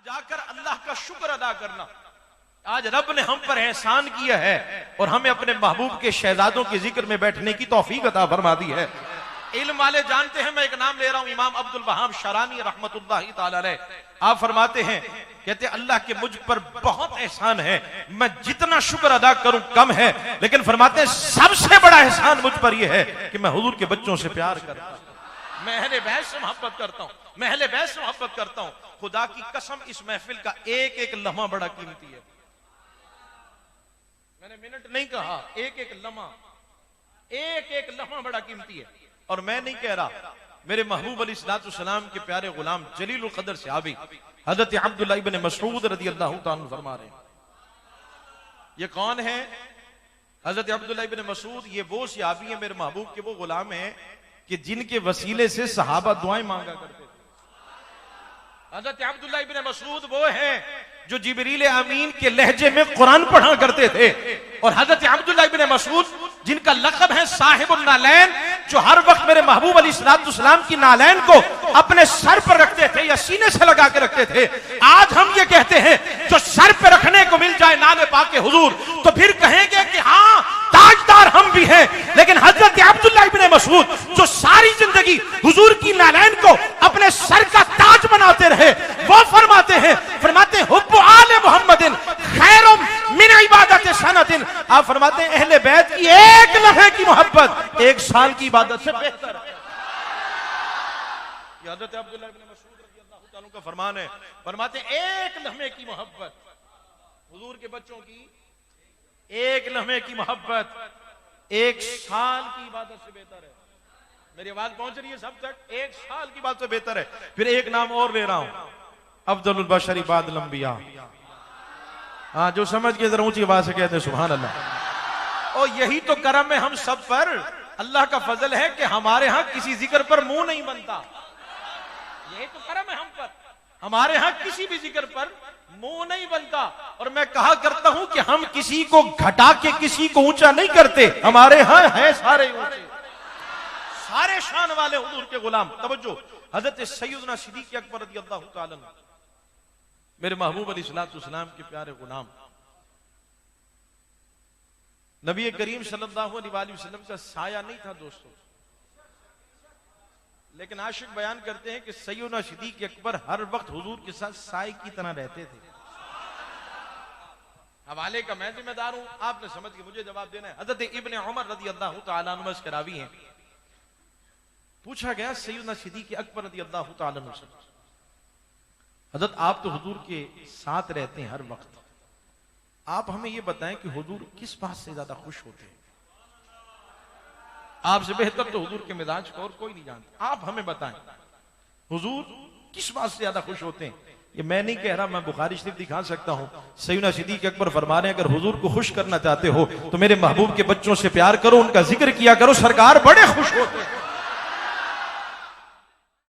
जाकर अल्लाह का शुक्र अदा करना। आज रब ने हम पर एहसान किया है और हमें अपने महबूब के शहजादों के जिक्र में बैठने की तौफीक अता फरमा दी है। इल्म वाले जानते हैं, मैं एक नाम ले रहा हूं, इमाम अब्दुल वहाब शरानी रहमतुल्लाहि ताला अलैह। आप फरमाते हैं, कहते अल्लाह के मुझ पर बहुत एहसान है, मैं जितना शुक्र अदा करूं कम है, लेकिन फरमाते हैं सबसे बड़ा एहसान मुझ पर यह है कि मैं हुजूर के बच्चों से प्यार करता हूं, मैं अहले बैत से मोहब्बत करता हूं, मैं अहले बैत से मोहब्बत करता हूं। खुदा की कसम इस महफिल का एक एक लम्हा बड़ा कीमती है। मैंने मिनट नहीं कहा, एक एक लम्हा बड़ा कीमती है। और मैं नहीं कह रहा, मेरे महबूब अलैहिस्सलाम के प्यारे गुलाम जलीलुल कदर सहाबी हजरत अब्दुल्लाह इब्न मसऊद रज़ियल्लाहु ताला फरमा रहे हैं, ये कौन है? हजरत अब्दुल्लाह इब्न मसऊद, ये वो सहाबी है मेरे महबूब के, वो गुलाम है कि जिनके वसीले से सहाबा दुआएं मांगा करते थे। हजरत अब्दुल्लाह इब्न मसऊद वो है जो जिब्रील अमीन के लहजे में कुरान पढ़ा करते थे। और हजरत अब्दुल्लाह इब्न मसऊद जिनका लक़ब है साहिबुन नालैन, जो हर वक्त मेरे महबूब अलैहिस्सलाम की नालैन को अपने सर पर रखते थे या सीने से लगा के रखते थे। आज हम ये कहते हैं जो सर पे रखने को मिल जाए नाले पाके हुजूर, तो फिर कहेंगे कि हाँ ताजदार हम भी हैं। लेकिन हजरत अब्दुल्लाह इब्न मसऊद जो सारी जिंदगी हुजूर की नालैन को अपने सर का ताज बनाते रहे, वो फरमाते हैं हुब्बु आले मुहम्मदिन खैरुम मिन इबादत सनतिन। आप फरमाते हैं अहले बैत की एक लम्हे की मोहब्बत एक साल की इबादत से बेहतर है। ये हजरत अब्दुल्लाह इब्न मसऊद रज़ियल्लाहु ताला का फरमान है। फरमाते हैं एक लम्हे की मोहब्बत हुजूर के बच्चों की, एक लम्हे की मोहब्बत एक साल की इबादत से बेहतर है। मेरी आवाज पहुंच रही है सब तक? एक साल की बात से बेहतर है। फिर एक नाम और ले रहा हूं, अफज़लुल बशरी बादल अंबिया। हाँ, जो समझ के जरा ऊंची आवाज से कहते हैं सुभान अल्लाह। और यही तो करम है हम सब पर, अल्लाह का फजल है कि हमारे यहां किसी जिक्र पर मुंह नहीं बनता। यही तो करम है हम पर, हमारे यहां किसी भी जिक्र पर मुंह नहीं बनता। और मैं कहा करता हूं कि हम किसी को घटा के किसी को ऊंचा नहीं करते, हमारे यहां है सारे ऊंचे, सारे शान वाले हुजूर के गुलाम। तवज्जो, हजरत सैयदना सिद्दीक़ अकबर रज़ियल्लाहु ताला अन्हु मेरे महबूब अलैहिस्सलाम के प्यारे गुलाम, नबी करीम सल्लल्लाहु अलैहि वसल्लम का साया नहीं था दोस्तों, लेकिन आशिक बयान करते हैं कि सैयदना सिद्दीक़ अकबर हर वक्त हुजूर के साथ साए की तरह रहते थे। हवाले का मैं जिम्मेदार हूं, आपने समझ के मुझे जवाब देना है। हजरत इब्ने उमर रज़ियल्लाहु ताला अन्हु करावी हैं, पूछा गया सैयदना सिद्दीक़ अकबर रज़ियल्लाहु ताला अन्हु से, हजरत आप तो हुजूर के साथ रहते हैं हर वक्त, आप हमें यह बताएं कि हुजूर किस बात से ज्यादा खुश होते हैं? आपसे बेहतर तो हुजूर के मिजाज को और कोई नहीं जानता, आप हमें बताएं हुजूर किस बात से ज्यादा खुश होते हैं? ये मैं नहीं कह रहा, मैं बुखारी शरीफ दिखा सकता हूं। सैयदना सिद्दीक़ अकबर फरमा रहे हैं, अगर हुजूर को खुश करना चाहते हो तो मेरे महबूब के बच्चों से प्यार करो, उनका जिक्र किया करो, सरकार बड़े खुश होते हैं।